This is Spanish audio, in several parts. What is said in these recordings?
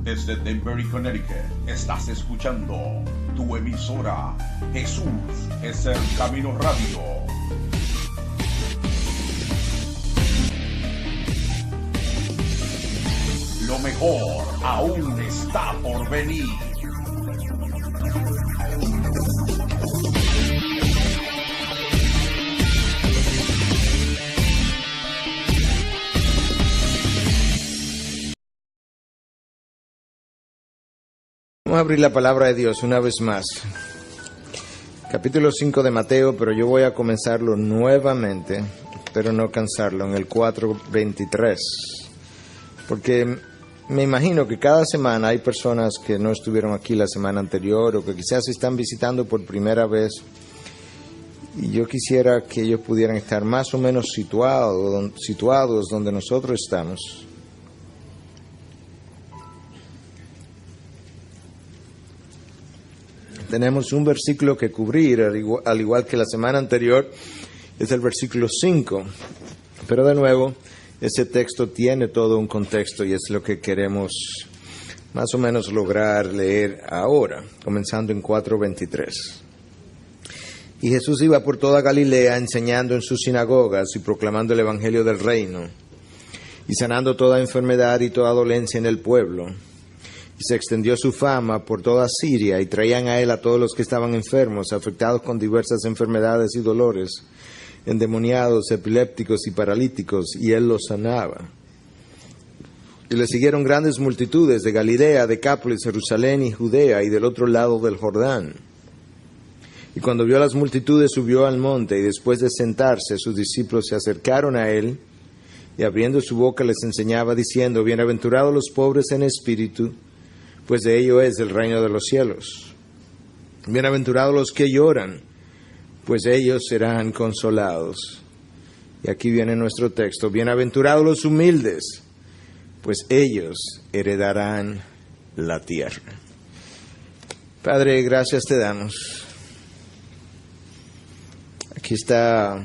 Desde Denver, Connecticut, estás escuchando tu emisora Jesús es el Camino Radio. Lo mejor aún está por venir. Vamos a abrir la palabra de Dios una vez más. Capítulo 5 de Mateo, pero yo voy a comenzarlo nuevamente, pero no cansarlo, en el 4:23. Porque me imagino que cada semana hay personas que no estuvieron aquí la semana anterior o que quizás están visitando por primera vez. Y yo quisiera que ellos pudieran estar más o menos situados donde nosotros estamos. Tenemos un versículo que cubrir, al igual que la semana anterior, es el versículo 5. Pero de nuevo, ese texto tiene todo un contexto y es lo que queremos más o menos lograr leer ahora, comenzando en 4:23. Y Jesús iba por toda Galilea enseñando en sus sinagogas y proclamando el evangelio del reino, y sanando toda enfermedad y toda dolencia en el pueblo. Y se extendió su fama por toda Siria, y traían a él a todos los que estaban enfermos, afectados con diversas enfermedades y dolores, endemoniados, epilépticos y paralíticos, y él los sanaba. Y le siguieron grandes multitudes de Galilea, Decápolis, Jerusalén y Judea, y del otro lado del Jordán. Y cuando vio a las multitudes, subió al monte, y después de sentarse, sus discípulos se acercaron a él, y abriendo su boca les enseñaba, diciendo: Bienaventurados los pobres en espíritu, pues de ello es el reino de los cielos. Bienaventurados los que lloran, pues ellos serán consolados. Y aquí viene nuestro texto: Bienaventurados los humildes, pues ellos heredarán la tierra. Padre, gracias te damos. Aquí está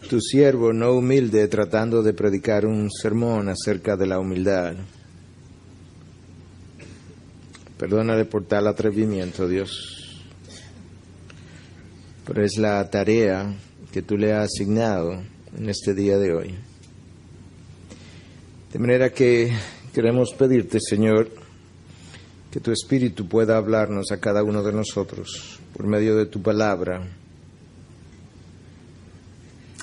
tu siervo no humilde tratando de predicar un sermón acerca de la humildad. Perdónale por tal atrevimiento, Dios. Pero es la tarea que tú le has asignado en este día de hoy. De manera que queremos pedirte, Señor, que tu Espíritu pueda hablarnos a cada uno de nosotros por medio de tu palabra.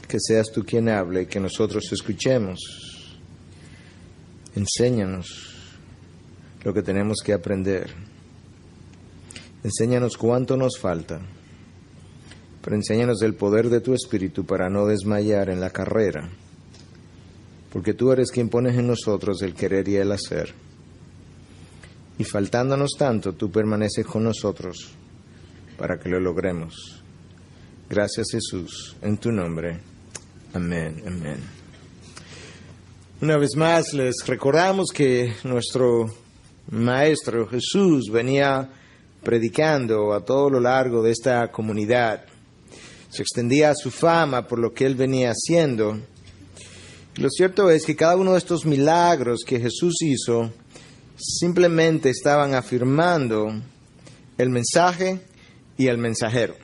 Que seas tú quien hable y que nosotros escuchemos. Enséñanos lo que tenemos que aprender. Enséñanos cuánto nos falta, pero enséñanos el poder de tu Espíritu para no desmayar en la carrera, porque tú eres quien pones en nosotros el querer y el hacer. Y faltándonos tanto, tú permaneces con nosotros para que lo logremos. Gracias, Jesús, en tu nombre. Amén, amén. Una vez más les recordamos que nuestro Maestro Jesús venía predicando a todo lo largo de esta comunidad. Se extendía su fama por lo que él venía haciendo. Y lo cierto es que cada uno de estos milagros que Jesús hizo simplemente estaban afirmando el mensaje y el mensajero.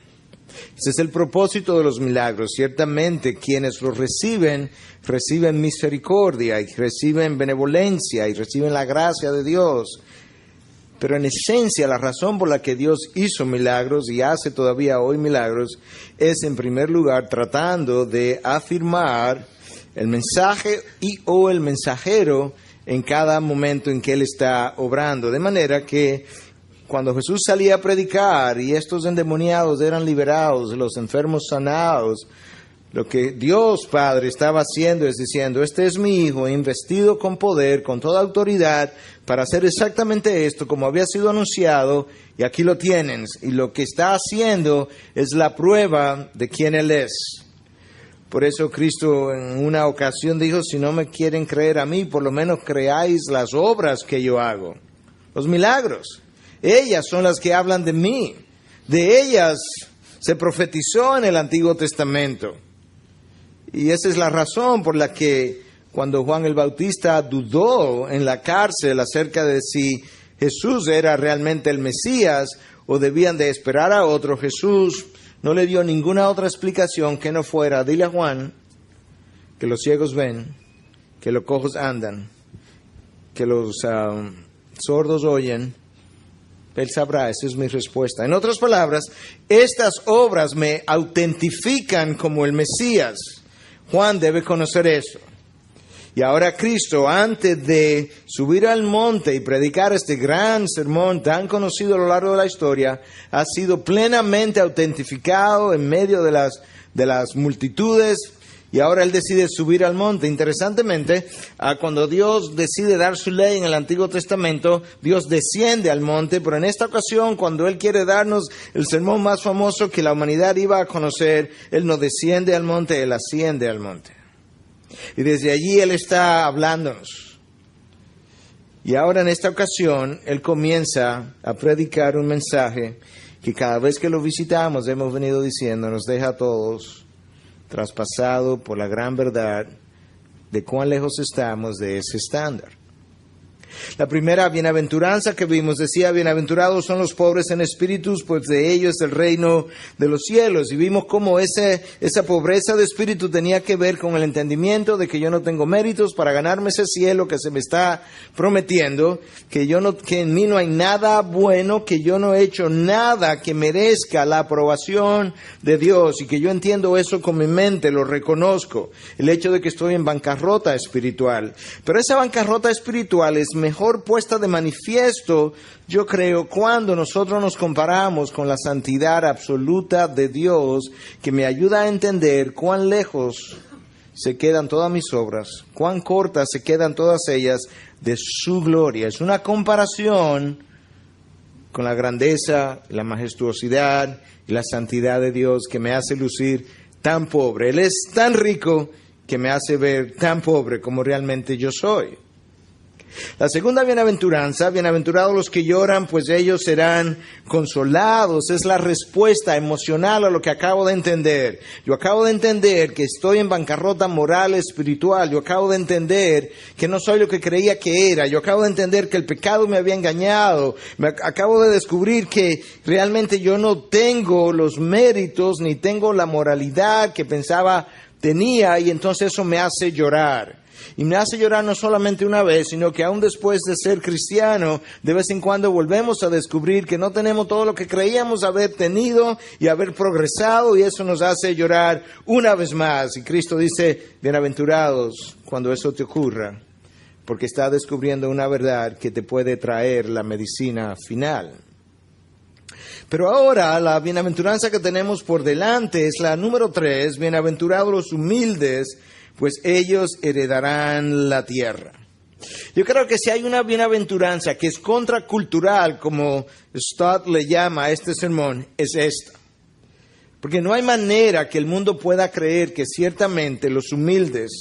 Ese es el propósito de los milagros. Ciertamente quienes los reciben misericordia y reciben benevolencia y reciben la gracia de Dios. Pero en esencia la razón por la que Dios hizo milagros y hace todavía hoy milagros es en primer lugar tratando de afirmar el mensaje y o el mensajero en cada momento en que Él está obrando. De manera que cuando Jesús salía a predicar y estos endemoniados eran liberados, los enfermos sanados, lo que Dios Padre estaba haciendo es diciendo: este es mi Hijo, investido con poder, con toda autoridad, para hacer exactamente esto, como había sido anunciado, y aquí lo tienen. Y lo que está haciendo es la prueba de quién Él es. Por eso Cristo en una ocasión dijo: si no me quieren creer a mí, por lo menos creáis las obras que yo hago. Los milagros. Ellas son las que hablan de mí. De ellas se profetizó en el Antiguo Testamento. Y esa es la razón por la que cuando Juan el Bautista dudó en la cárcel acerca de si Jesús era realmente el Mesías o debían de esperar a otro, Jesús no le dio ninguna otra explicación que no fuera: dile a Juan que los ciegos ven, que los cojos andan, que los sordos oyen. Él sabrá. Esa es mi respuesta. En otras palabras, estas obras me autentifican como el Mesías. Juan debe conocer eso. Y ahora Cristo, antes de subir al monte y predicar este gran sermón tan conocido a lo largo de la historia, ha sido plenamente autentificado en medio de las multitudes. Y ahora Él decide subir al monte. Interesantemente, cuando Dios decide dar su ley en el Antiguo Testamento, Dios desciende al monte, pero en esta ocasión, cuando Él quiere darnos el sermón más famoso que la humanidad iba a conocer, Él no desciende al monte, Él asciende al monte. Y desde allí Él está hablándonos. Y ahora en esta ocasión, Él comienza a predicar un mensaje que cada vez que lo visitamos, hemos venido diciendo, nos deja a todos traspasado por la gran verdad de cuán lejos estamos de ese estándar. La primera bienaventuranza que vimos decía: bienaventurados son los pobres en espíritus, pues de ellos es el reino de los cielos. Y vimos cómo esa pobreza de espíritu tenía que ver con el entendimiento de que yo no tengo méritos para ganarme ese cielo que se me está prometiendo, que en mí no hay nada bueno, que yo no he hecho nada que merezca la aprobación de Dios, y que yo entiendo eso con mi mente, lo reconozco, el hecho de que estoy en bancarrota espiritual. Pero esa bancarrota espiritual es mejor puesta de manifiesto, yo creo, cuando nosotros nos comparamos con la santidad absoluta de Dios, que me ayuda a entender cuán lejos se quedan todas mis obras, cuán cortas se quedan todas ellas de su gloria. Es una comparación con la grandeza, la majestuosidad y la santidad de Dios que me hace lucir tan pobre. Él es tan rico que me hace ver tan pobre como realmente yo soy. La segunda bienaventuranza: bienaventurados los que lloran, pues ellos serán consolados. Es la respuesta emocional a lo que acabo de entender. Yo acabo de entender que estoy en bancarrota moral, espiritual. Yo acabo de entender que no soy lo que creía que era. Yo acabo de entender que el pecado me había engañado. Acabo de descubrir que realmente yo no tengo los méritos ni tengo la moralidad que pensaba tenía, y entonces eso me hace llorar. Y me hace llorar no solamente una vez, sino que aún después de ser cristiano, de vez en cuando volvemos a descubrir que no tenemos todo lo que creíamos haber tenido y haber progresado, y eso nos hace llorar una vez más. Y Cristo dice: bienaventurados cuando eso te ocurra, porque está descubriendo una verdad que te puede traer la medicina final. Pero ahora la bienaventuranza que tenemos por delante es la número 3, bienaventurados los humildes, pues ellos heredarán la tierra. Yo creo que si hay una bienaventuranza que es contracultural, como Stott le llama a este sermón, es esta. Porque no hay manera que el mundo pueda creer que ciertamente los humildes,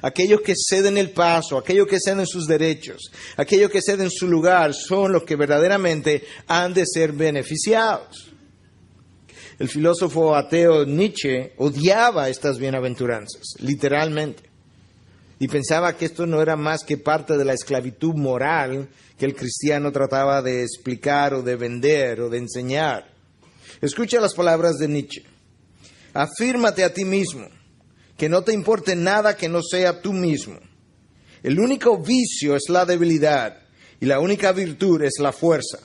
aquellos que ceden el paso, aquellos que ceden sus derechos, aquellos que ceden su lugar, son los que verdaderamente han de ser beneficiados. El filósofo ateo Nietzsche odiaba estas bienaventuranzas, literalmente, y pensaba que esto no era más que parte de la esclavitud moral que el cristiano trataba de explicar o de vender o de enseñar. Escucha las palabras de Nietzsche: afírmate a ti mismo, que no te importe nada que no sea tú mismo. El único vicio es la debilidad y la única virtud es la fuerza.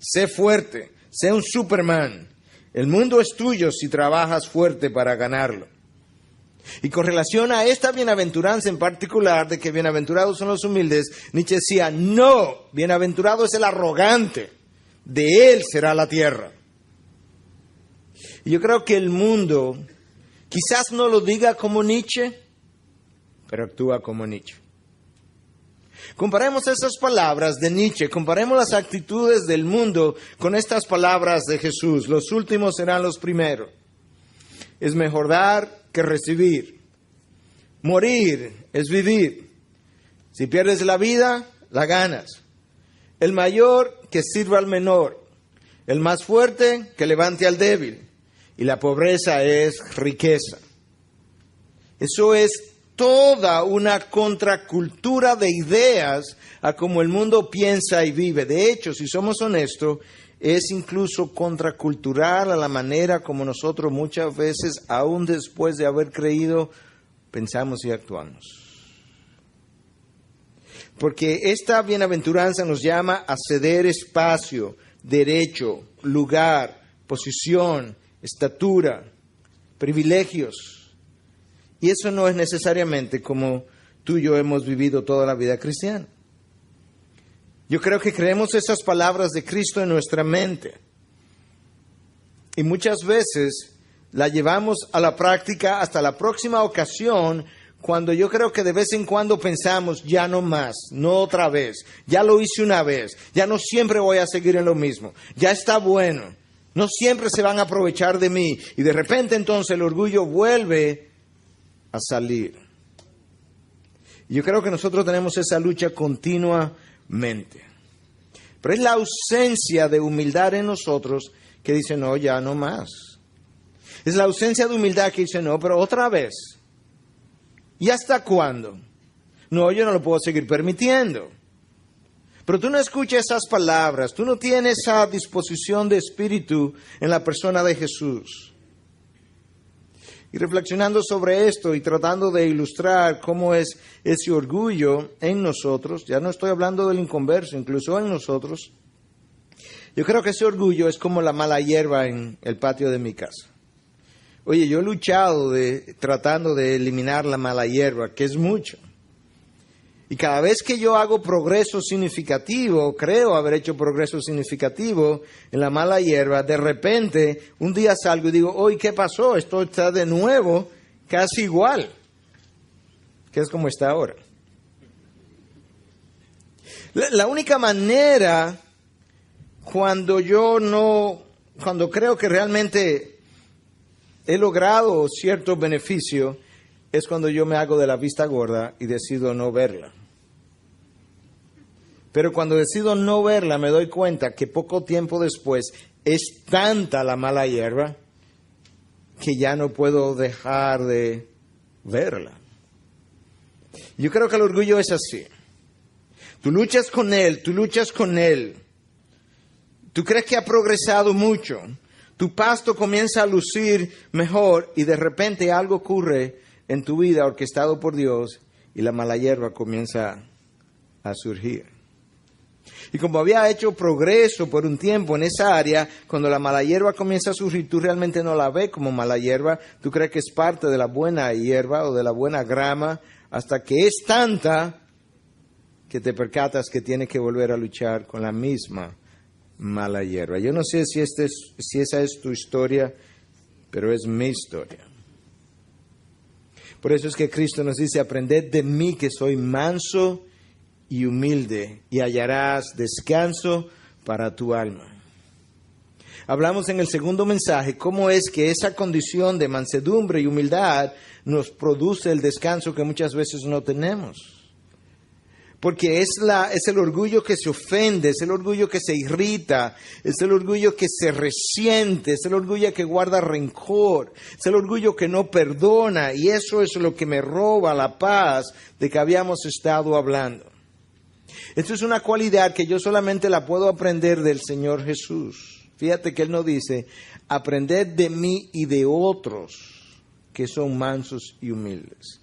Sé fuerte, sé un Superman. El mundo es tuyo si trabajas fuerte para ganarlo. Y con relación a esta bienaventuranza en particular, de que bienaventurados son los humildes, Nietzsche decía: no, bienaventurado es el arrogante, de él será la tierra. Y yo creo que el mundo quizás no lo diga como Nietzsche, pero actúa como Nietzsche. Comparemos esas palabras de Nietzsche, comparemos las actitudes del mundo con estas palabras de Jesús. Los últimos serán los primeros. Es mejor dar que recibir. Morir es vivir. Si pierdes la vida, la ganas. El mayor que sirva al menor. El más fuerte que levante al débil. Y la pobreza es riqueza. Eso es toda una contracultura de ideas a cómo el mundo piensa y vive. De hecho, si somos honestos, es incluso contracultural a la manera como nosotros muchas veces, aún después de haber creído, pensamos y actuamos. Porque esta bienaventuranza nos llama a ceder espacio, derecho, lugar, posición, estatura, privilegios. Y eso no es necesariamente como tú y yo hemos vivido toda la vida cristiana. Yo creo que creemos esas palabras de Cristo en nuestra mente. Y muchas veces la llevamos a la práctica hasta la próxima ocasión, cuando yo creo que de vez en cuando pensamos, ya no más, no otra vez, ya lo hice una vez, ya no siempre voy a seguir en lo mismo, ya está bueno, no siempre se van a aprovechar de mí. Y de repente entonces el orgullo vuelve a salir. Yo creo que nosotros tenemos esa lucha continuamente. Pero es la ausencia de humildad en nosotros que dice, no, ya no más. Es la ausencia de humildad que dice, no, pero otra vez. ¿Y hasta cuándo? No, yo no lo puedo seguir permitiendo. Pero tú no escuchas esas palabras, tú no tienes esa disposición de espíritu en la persona de Jesús. Y reflexionando sobre esto y tratando de ilustrar cómo es ese orgullo en nosotros, ya no estoy hablando del inconverso, incluso en nosotros, yo creo que ese orgullo es como la mala hierba en el patio de mi casa. Oye, yo he luchado tratando de eliminar la mala hierba, que es mucho. Y cada vez que yo hago progreso significativo, creo haber hecho progreso significativo en la mala hierba, de repente un día salgo y digo, oye, ¿qué pasó? Esto está de nuevo casi igual, que es como está ahora. La única manera cuando creo que realmente he logrado cierto beneficio, es cuando yo me hago de la vista gorda y decido no verla. Pero cuando decido no verla, me doy cuenta que poco tiempo después es tanta la mala hierba que ya no puedo dejar de verla. Yo creo que el orgullo es así. Tú luchas con él. Tú crees que ha progresado mucho. Tu pasto comienza a lucir mejor y de repente algo ocurre en tu vida orquestado por Dios y la mala hierba comienza a surgir. Y como había hecho progreso por un tiempo en esa área, cuando la mala hierba comienza a surgir, tú realmente no la ves como mala hierba, tú crees que es parte de la buena hierba o de la buena grama, hasta que es tanta que te percatas que tienes que volver a luchar con la misma mala hierba. Yo no sé si esa es tu historia, pero es mi historia. Por eso es que Cristo nos dice, aprended de mí que soy manso y humilde, y hallarás descanso para tu alma. Hablamos en el segundo mensaje cómo es que esa condición de mansedumbre y humildad nos produce el descanso que muchas veces no tenemos. Porque es el orgullo que se ofende, es el orgullo que se irrita, es el orgullo que se resiente, es el orgullo que guarda rencor, es el orgullo que no perdona, y eso es lo que me roba la paz de que habíamos estado hablando. Esto es una cualidad que yo solamente la puedo aprender del Señor Jesús. Fíjate que Él nos dice, aprended de mí y de otros que son mansos y humildes.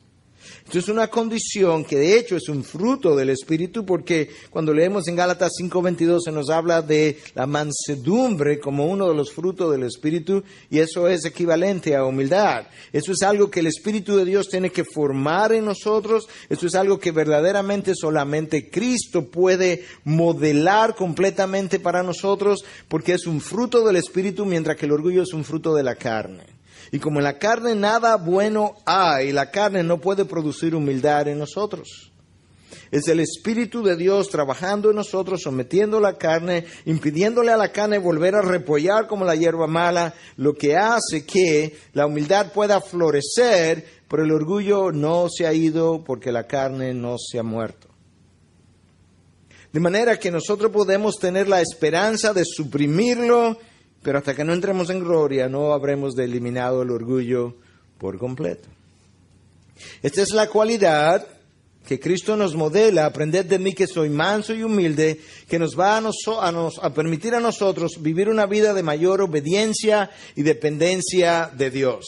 Esto es una condición que de hecho es un fruto del Espíritu, porque cuando leemos en Gálatas 5:22 se nos habla de la mansedumbre como uno de los frutos del Espíritu, y eso es equivalente a humildad. Eso es algo que el Espíritu de Dios tiene que formar en nosotros. Eso es algo que verdaderamente solamente Cristo puede modelar completamente para nosotros, porque es un fruto del Espíritu, mientras que el orgullo es un fruto de la carne. Y como en la carne nada bueno hay, la carne no puede producir humildad en nosotros. Es el Espíritu de Dios trabajando en nosotros, sometiendo la carne, impidiéndole a la carne volver a repollar como la hierba mala, lo que hace que la humildad pueda florecer, pero el orgullo no se ha ido porque la carne no se ha muerto. De manera que nosotros podemos tener la esperanza de suprimirlo, pero hasta que no entremos en gloria no habremos eliminado el orgullo por completo. Esta es la cualidad que Cristo nos modela: aprended de mí que soy manso y humilde, que nos va a permitir a nosotros vivir una vida de mayor obediencia y dependencia de Dios.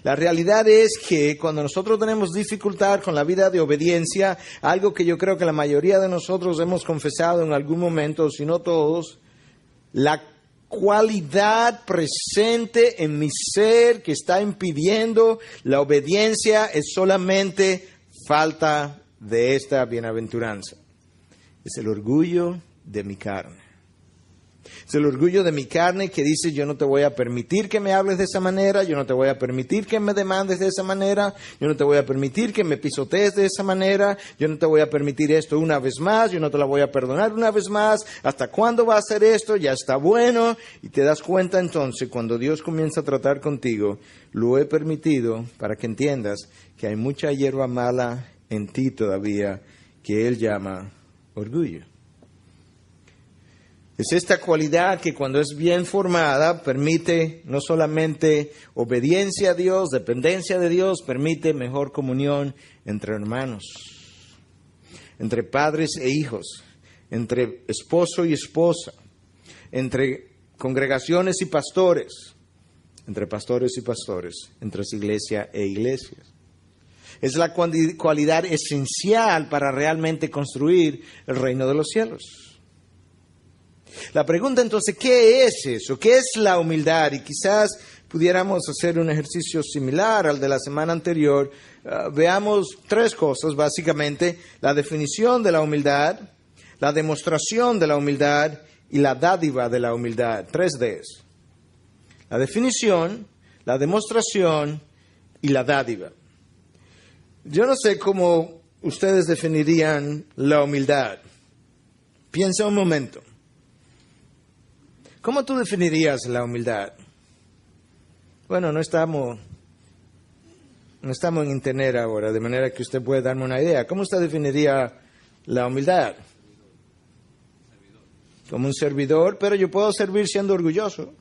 La realidad es que cuando nosotros tenemos dificultad con la vida de obediencia, algo que yo creo que la mayoría de nosotros hemos confesado en algún momento, si no todos, la cualidad presente en mi ser que está impidiendo la obediencia es solamente falta de esta bienaventuranza. Es el orgullo de mi carne. Es el orgullo de mi carne que dice: yo no te voy a permitir que me hables de esa manera, yo no te voy a permitir que me demandes de esa manera, yo no te voy a permitir que me pisotees de esa manera, yo no te voy a permitir esto una vez más, yo no te la voy a perdonar una vez más. ¿Hasta cuándo va a hacer esto? Ya está bueno. Y te das cuenta entonces, cuando Dios comienza a tratar contigo, lo he permitido para que entiendas que hay mucha hierba mala en ti todavía que Él llama orgullo. Es esta cualidad que, cuando es bien formada, permite no solamente obediencia a Dios, dependencia de Dios, permite mejor comunión entre hermanos, entre padres e hijos, entre esposo y esposa, entre congregaciones y pastores, entre pastores y pastores, entre iglesia e iglesias. Es la cualidad esencial para realmente construir el reino de los cielos. La pregunta entonces, ¿qué es eso? ¿Qué es la humildad? Y quizás pudiéramos hacer un ejercicio similar al de la semana anterior. Veamos tres cosas, básicamente: la definición de la humildad, la demostración de la humildad y la dádiva de la humildad. 3 Ds. La definición, la demostración y la dádiva. Yo no sé cómo ustedes definirían la humildad. Piensa un momento. ¿Cómo tú definirías la humildad? Bueno, no estamos en internet ahora, de manera que usted puede darme una idea. ¿Cómo usted definiría la humildad? Como un servidor, pero yo puedo servir siendo orgulloso.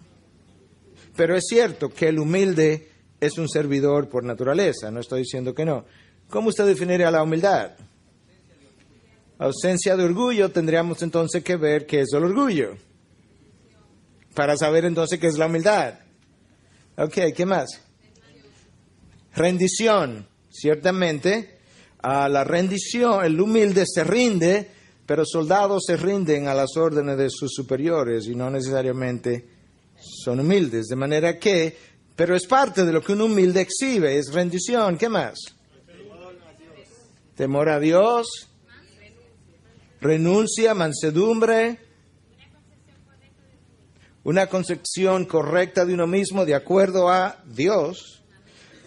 Pero es cierto que el humilde es un servidor por naturaleza, no estoy diciendo que no. ¿Cómo usted definiría la humildad? Ausencia de orgullo. Tendríamos entonces que ver qué es el orgullo, para saber entonces qué es la humildad. Ok, ¿qué más? Rendición. Ciertamente, a la rendición, el humilde se rinde, pero soldados se rinden a las órdenes de sus superiores y no necesariamente son humildes. De manera que, pero es parte de lo que un humilde exhibe, es rendición. ¿Qué más? Temor a Dios, renuncia, mansedumbre, una concepción correcta de uno mismo de acuerdo a Dios,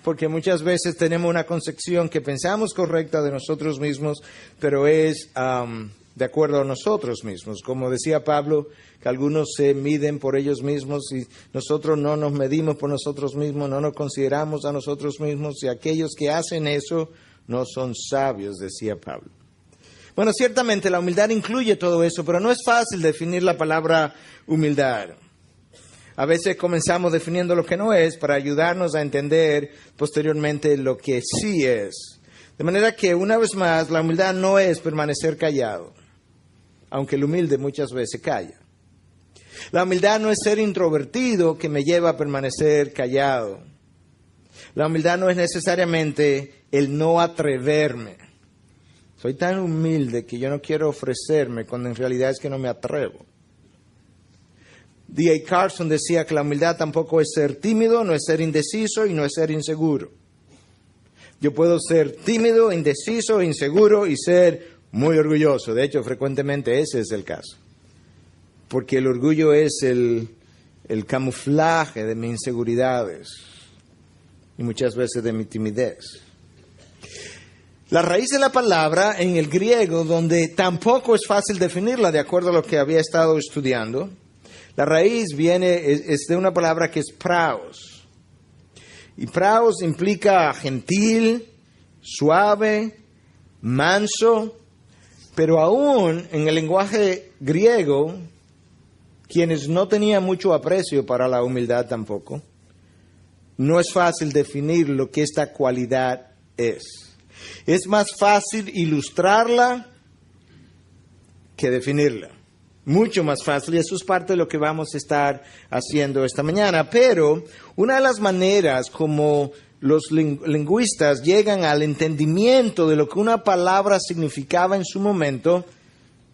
porque muchas veces tenemos una concepción que pensamos correcta de nosotros mismos, pero es de acuerdo a nosotros mismos. Como decía Pablo, que algunos se miden por ellos mismos y nosotros no nos medimos por nosotros mismos, no nos consideramos a nosotros mismos, y aquellos que hacen eso no son sabios, decía Pablo. Bueno, ciertamente la humildad incluye todo eso, pero no es fácil definir la palabra humildad. A veces comenzamos definiendo lo que no es para ayudarnos a entender posteriormente lo que sí es. De manera que, una vez más, la humildad no es permanecer callado, aunque el humilde muchas veces calla. La humildad no es ser introvertido que me lleva a permanecer callado. La humildad no es necesariamente el no atreverme. Soy tan humilde que yo no quiero ofrecerme cuando en realidad es que no me atrevo. D.A. Carson decía que la humildad tampoco es ser tímido, no es ser indeciso y no es ser inseguro. Yo puedo ser tímido, indeciso, inseguro y ser muy orgulloso. De hecho, frecuentemente ese es el caso. Porque el orgullo es el camuflaje de mis inseguridades y muchas veces de mi timidez. La raíz de la palabra en el griego, donde tampoco es fácil definirla de acuerdo a lo que había estado estudiando, la raíz es de una palabra que es praos. Y praos implica gentil, suave, manso, pero aún en el lenguaje griego, quienes no tenían mucho aprecio para la humildad tampoco, no es fácil definir lo que esta cualidad es. Es más fácil ilustrarla que definirla. Mucho más fácil, y eso es parte de lo que vamos a estar haciendo esta mañana. Pero una de las maneras como los lingüistas llegan al entendimiento de lo que una palabra significaba en su momento,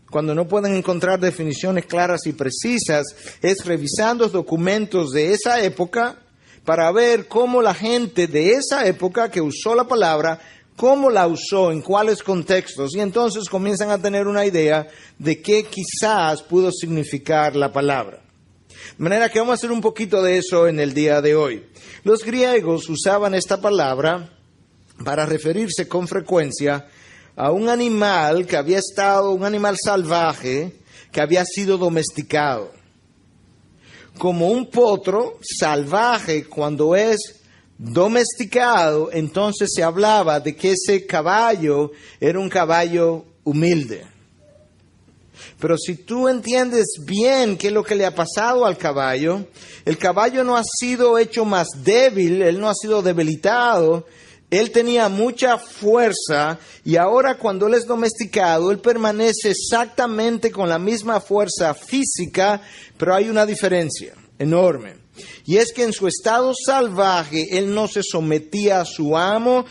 cuando no pueden encontrar definiciones claras y precisas, es revisando los documentos de esa época para ver cómo la gente de esa época que usó la palabra, cómo la usó, en cuáles contextos, y entonces comienzan a tener una idea de qué quizás pudo significar la palabra. De manera que vamos a hacer un poquito de eso en el día de hoy. Los griegos usaban esta palabra para referirse con frecuencia a un animal que había estado, un animal salvaje que había sido domesticado. Como un potro salvaje cuando es domesticado, entonces se hablaba de que ese caballo era un caballo humilde. Pero si tú entiendes bien qué es lo que le ha pasado al caballo, el caballo no ha sido hecho más débil, él no ha sido debilitado, él tenía mucha fuerza y ahora cuando él es domesticado, él permanece exactamente con la misma fuerza física, pero hay una diferencia enorme. Y es que en su estado salvaje, él no se sometía a su amo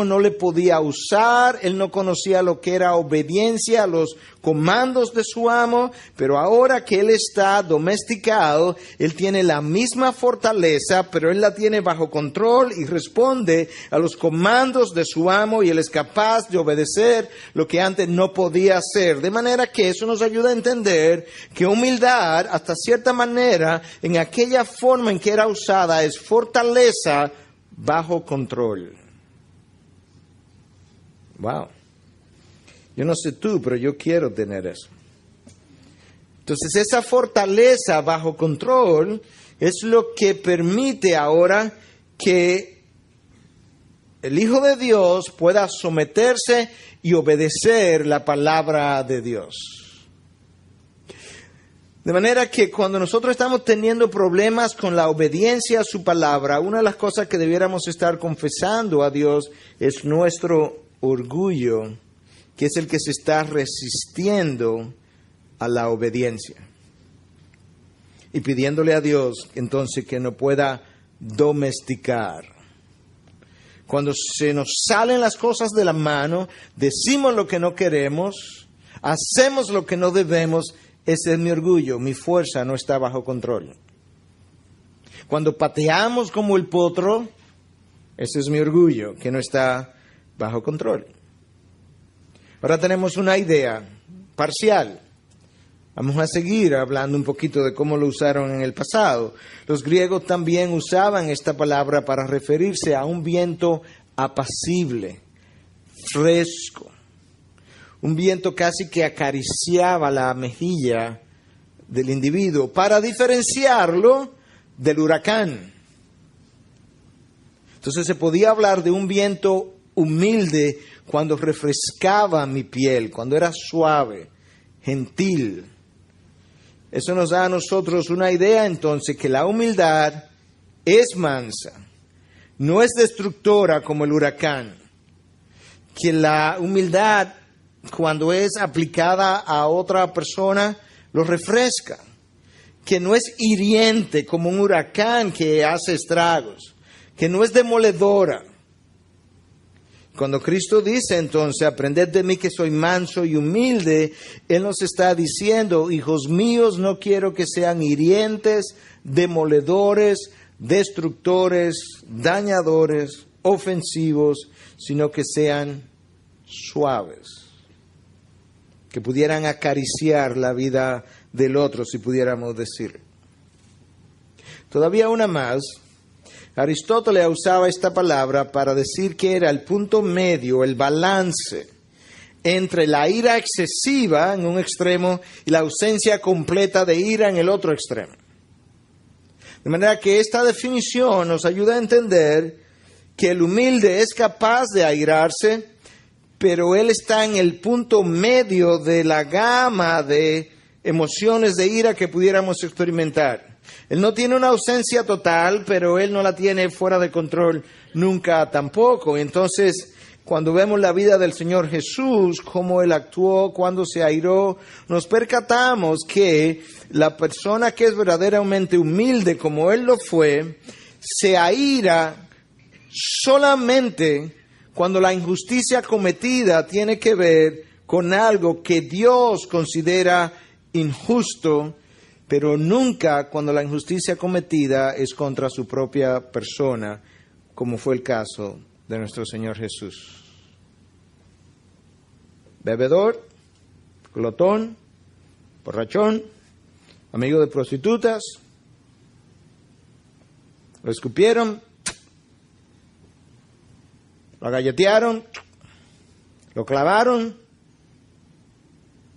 no le podía usar, él no conocía lo que era obediencia a los comandos de su amo, pero ahora que él está domesticado, él tiene la misma fortaleza, pero él la tiene bajo control y responde a los comandos de su amo y él es capaz de obedecer lo que antes no podía hacer. De manera que eso nos ayuda a entender que humildad, hasta cierta manera, en aquella forma en que era usada, es fortaleza bajo control. Wow. Yo no sé tú, pero yo quiero tener eso. Entonces, esa fortaleza bajo control es lo que permite ahora que el Hijo de Dios pueda someterse y obedecer la palabra de Dios. De manera que cuando nosotros estamos teniendo problemas con la obediencia a su palabra, una de las cosas que debiéramos estar confesando a Dios es nuestro orgullo, que es el que se está resistiendo a la obediencia. Y pidiéndole a Dios entonces que nos pueda domesticar. Cuando se nos salen las cosas de la mano, decimos lo que no queremos, hacemos lo que no debemos. Ese es mi orgullo, mi fuerza no está bajo control. Cuando pateamos como el potro, ese es mi orgullo, que no está bajo control. Ahora tenemos una idea parcial. Vamos a seguir hablando un poquito de cómo lo usaron en el pasado. Los griegos también usaban esta palabra para referirse a un viento apacible, fresco. Un viento casi que acariciaba la mejilla del individuo para diferenciarlo del huracán. Entonces se podía hablar de un viento humilde cuando refrescaba mi piel, cuando era suave, gentil. Eso nos da a nosotros una idea entonces que la humildad es mansa, no es destructora como el huracán, que la humildad cuando es aplicada a otra persona, lo refresca. Que no es hiriente como un huracán que hace estragos. Que no es demoledora. Cuando Cristo dice entonces, aprended de mí que soy manso y humilde, Él nos está diciendo, hijos míos, no quiero que sean hirientes, demoledores, destructores, dañadores, ofensivos, sino que sean suaves. Que pudieran acariciar la vida del otro, si pudiéramos decir. Todavía una más, Aristóteles usaba esta palabra para decir que era el punto medio, el balance entre la ira excesiva en un extremo y la ausencia completa de ira en el otro extremo. De manera que esta definición nos ayuda a entender que el humilde es capaz de airarse, pero él está en el punto medio de la gama de emociones de ira que pudiéramos experimentar. Él no tiene una ausencia total, pero Él no la tiene fuera de control nunca tampoco. Entonces, cuando vemos la vida del Señor Jesús, cómo Él actuó, cuando se airó, nos percatamos que la persona que es verdaderamente humilde, como Él lo fue, se aira solamente cuando la injusticia cometida tiene que ver con algo que Dios considera injusto, pero nunca cuando la injusticia cometida es contra su propia persona, como fue el caso de nuestro Señor Jesús. Bebedor, glotón, borrachón, amigo de prostitutas, lo escupieron, lo galletearon, lo clavaron.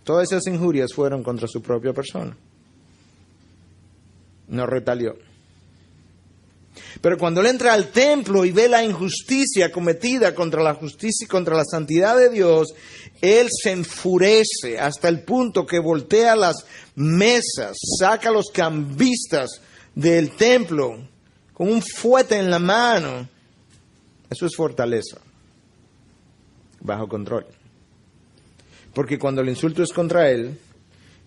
Todas esas injurias fueron contra su propia persona. No retalió. Pero cuando él entra al templo y ve la injusticia cometida contra la justicia y contra la santidad de Dios, él se enfurece hasta el punto que voltea las mesas, saca los cambistas del templo con un fuete en la mano. Eso es fortaleza, bajo control. Porque cuando el insulto es contra él,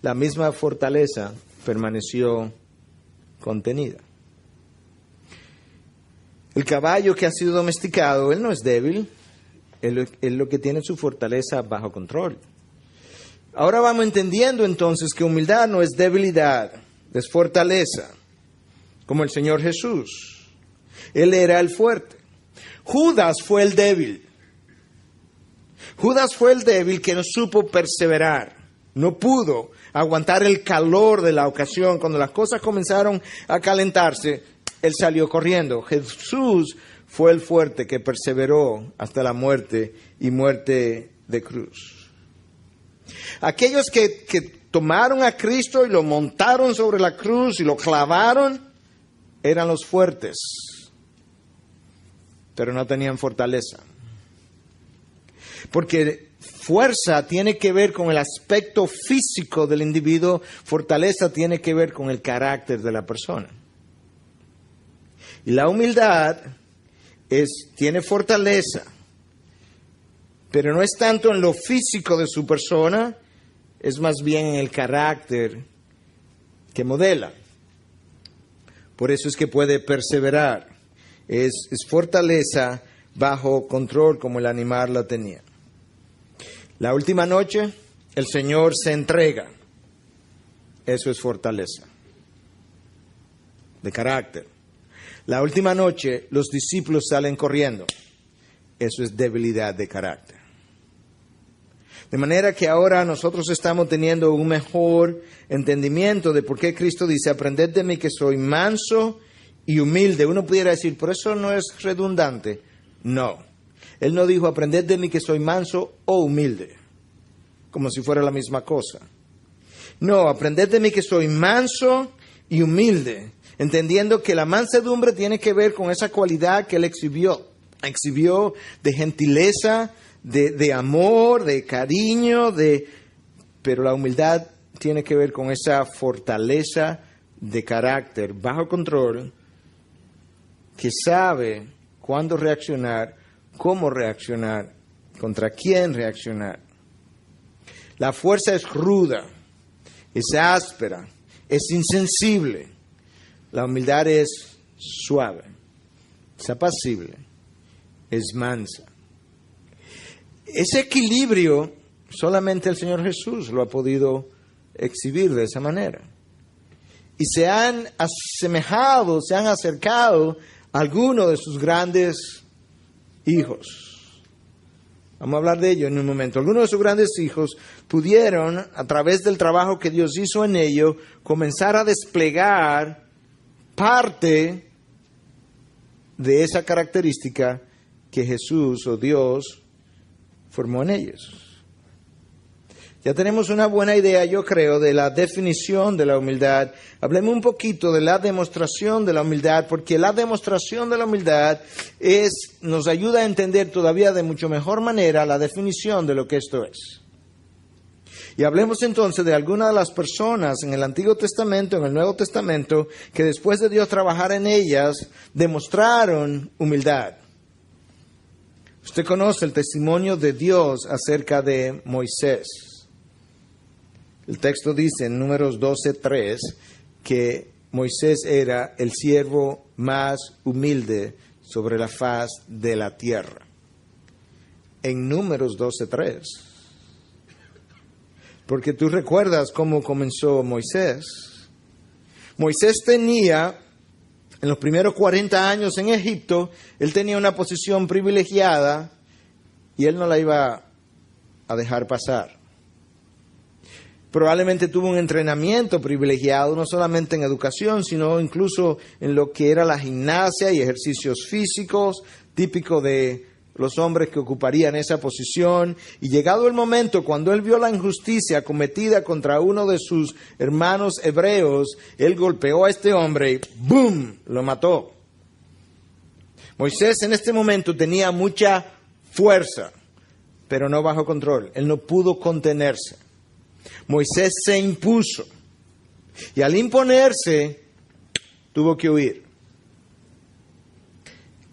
la misma fortaleza permaneció contenida. El caballo que ha sido domesticado, él no es débil, él lo que tiene su fortaleza bajo control. Ahora vamos entendiendo entonces que humildad no es debilidad, es fortaleza, como el Señor Jesús. Él era el fuerte. Judas fue el débil. Judas fue el débil que no supo perseverar, no pudo aguantar el calor de la ocasión. Cuando las cosas comenzaron a calentarse, él salió corriendo. Jesús fue el fuerte que perseveró hasta la muerte y muerte de cruz. Aquellos que tomaron a Cristo y lo montaron sobre la cruz y lo clavaron, eran los fuertes, pero no tenían fortaleza. Porque fuerza tiene que ver con el aspecto físico del individuo, fortaleza tiene que ver con el carácter de la persona. Y la humildad tiene fortaleza, pero no es tanto en lo físico de su persona, es más bien en el carácter que modela. Por eso es que puede perseverar. Es fortaleza bajo control como el animal la tenía. La última noche, el Señor se entrega. Eso es fortaleza de carácter. La última noche, los discípulos salen corriendo. Eso es debilidad de carácter. De manera que ahora nosotros estamos teniendo un mejor entendimiento de por qué Cristo dice, aprended de mí que soy manso y humilde. Uno pudiera decir, ¿por eso no es redundante? No. Él no dijo, aprended de mí que soy manso o humilde, como si fuera la misma cosa. No, aprended de mí que soy manso y humilde, entendiendo que la mansedumbre tiene que ver con esa cualidad que él exhibió de gentileza, de amor, de cariño, pero la humildad tiene que ver con esa fortaleza de carácter bajo control, que sabe cuándo reaccionar, cómo reaccionar, contra quién reaccionar. La fuerza es ruda, es áspera, es insensible. La humildad es suave, es apacible, es mansa. Ese equilibrio solamente el Señor Jesús lo ha podido exhibir de esa manera. Y se han asemejado, se han acercado a algunos de sus grandes hijos. Vamos a hablar de ello en un momento. Algunos de sus grandes hijos pudieron, a través del trabajo que Dios hizo en ello, comenzar a desplegar parte de esa característica que Jesús o Dios formó en ellos. Ya tenemos una buena idea, yo creo, de la definición de la humildad. Hablemos un poquito de la demostración de la humildad, porque la demostración de la humildad nos ayuda a entender todavía de mucho mejor manera la definición de lo que esto es. Y hablemos entonces de algunas de las personas en el Antiguo Testamento, en el Nuevo Testamento, que después de Dios trabajar en ellas, demostraron humildad. Usted conoce el testimonio de Dios acerca de Moisés. El texto dice en Números 12:3 que Moisés era el siervo más humilde sobre la faz de la tierra. En Números 12:3. Porque tú recuerdas cómo comenzó Moisés. Moisés tenía, en los primeros 40 años en Egipto, él tenía una posición privilegiada y él no la iba a dejar pasar. Probablemente tuvo un entrenamiento privilegiado, no solamente en educación, sino incluso en lo que era la gimnasia y ejercicios físicos, típico de los hombres que ocuparían esa posición. Y llegado el momento, cuando él vio la injusticia cometida contra uno de sus hermanos hebreos, él golpeó a este hombre y ¡boom!, lo mató. Moisés en este momento tenía mucha fuerza, pero no bajo control. Él no pudo contenerse. Moisés se impuso. Y al imponerse, tuvo que huir.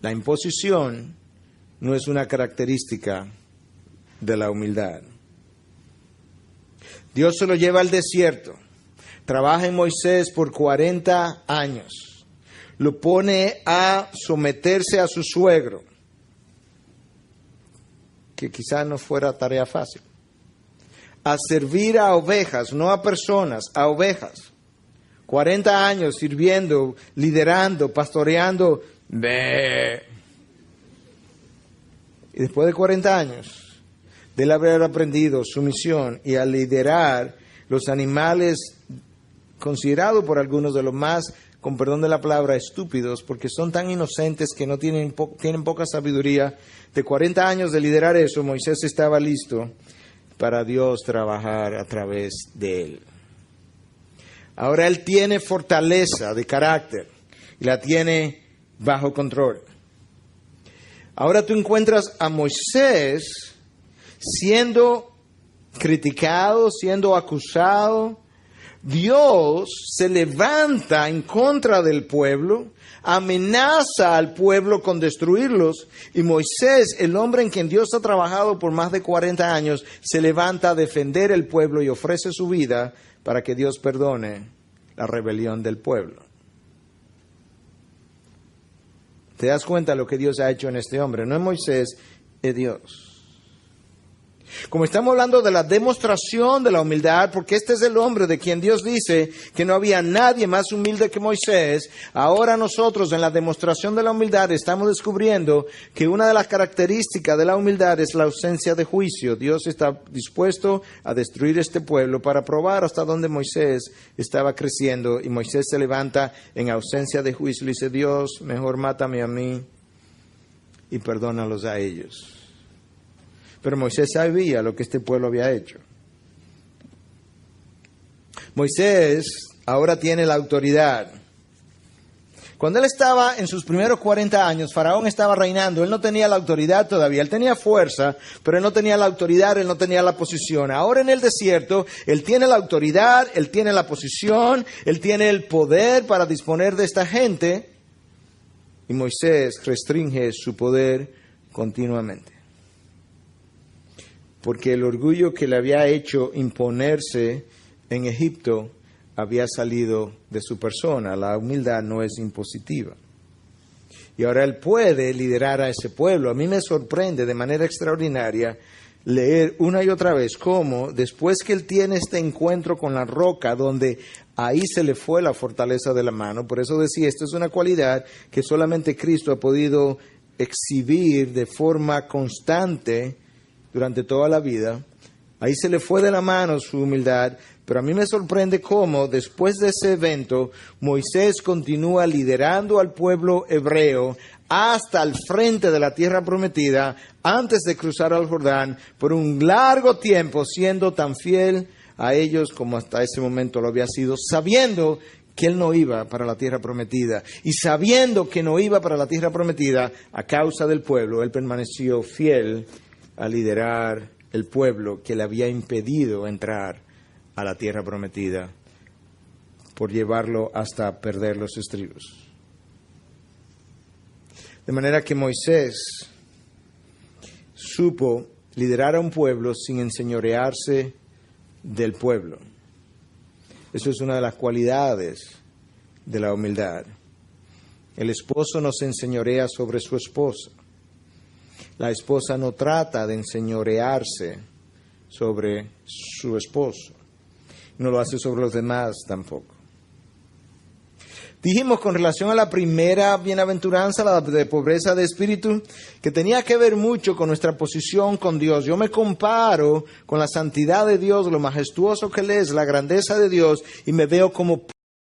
La imposición no es una característica de la humildad. Dios se lo lleva al desierto. Trabaja en Moisés por 40 años. Lo pone a someterse a su suegro, que quizás no fuera tarea fácil. A servir a ovejas, no a personas, a ovejas. 40 años sirviendo, liderando, pastoreando. Y después de 40 años de él haber aprendido sumisión y a liderar los animales considerados por algunos de los más, con perdón de la palabra, estúpidos, porque son tan inocentes que no tienen poca sabiduría, de 40 años de liderar eso, Moisés estaba listo para Dios trabajar a través de él. Ahora él tiene fortaleza de carácter y la tiene bajo control. Ahora tú encuentras a Moisés siendo criticado, siendo acusado. Dios se levanta en contra del pueblo, amenaza al pueblo con destruirlos, y Moisés, el hombre en quien Dios ha trabajado por más de 40 años, se levanta a defender el pueblo y ofrece su vida para que Dios perdone la rebelión del pueblo. ¿Te das cuenta de lo que Dios ha hecho en este hombre? No es Moisés, es Dios. Como estamos hablando de la demostración de la humildad, porque este es el hombre de quien Dios dice que no había nadie más humilde que Moisés, ahora nosotros en la demostración de la humildad estamos descubriendo que una de las características de la humildad es la ausencia de juicio. Dios está dispuesto a destruir este pueblo para probar hasta dónde Moisés estaba creciendo, y Moisés se levanta en ausencia de juicio y dice: Dios, mejor mátame a mí y perdónalos a ellos. Pero Moisés sabía lo que este pueblo había hecho. Moisés ahora tiene la autoridad. Cuando él estaba en sus primeros 40 años, Faraón estaba reinando, él no tenía la autoridad todavía, él tenía fuerza, pero él no tenía la autoridad, él no tenía la posición. Ahora en el desierto, él tiene la autoridad, él tiene la posición, él tiene el poder para disponer de esta gente, y Moisés restringe su poder continuamente. Porque el orgullo que le había hecho imponerse en Egipto había salido de su persona. La humildad no es impositiva. Y ahora él puede liderar a ese pueblo. A mí me sorprende de manera extraordinaria leer una y otra vez cómo, después que él tiene este encuentro con la roca, donde ahí se le fue la fortaleza de la mano. Por eso decía, esto es una cualidad que solamente Cristo ha podido exhibir de forma constante durante toda la vida. Ahí se le fue de la mano su humildad, pero a mí me sorprende cómo después de ese evento Moisés continúa liderando al pueblo hebreo hasta el frente de la tierra prometida antes de cruzar al Jordán por un largo tiempo, siendo tan fiel a ellos como hasta ese momento lo había sido, sabiendo que él no iba para la tierra prometida, y sabiendo que no iba para la tierra prometida a causa del pueblo, él permaneció fiel a liderar el pueblo que le había impedido entrar a la tierra prometida por llevarlo hasta perder los estribos. De manera que Moisés supo liderar a un pueblo sin enseñorearse del pueblo. Eso es una de las cualidades de la humildad. El esposo no se enseñorea sobre su esposa. La esposa no trata de enseñorearse sobre su esposo. No lo hace sobre los demás tampoco. Dijimos con relación a la primera bienaventuranza, la de pobreza de espíritu, que tenía que ver mucho con nuestra posición con Dios. Yo me comparo con la santidad de Dios, lo majestuoso que Él es, la grandeza de Dios, y me veo como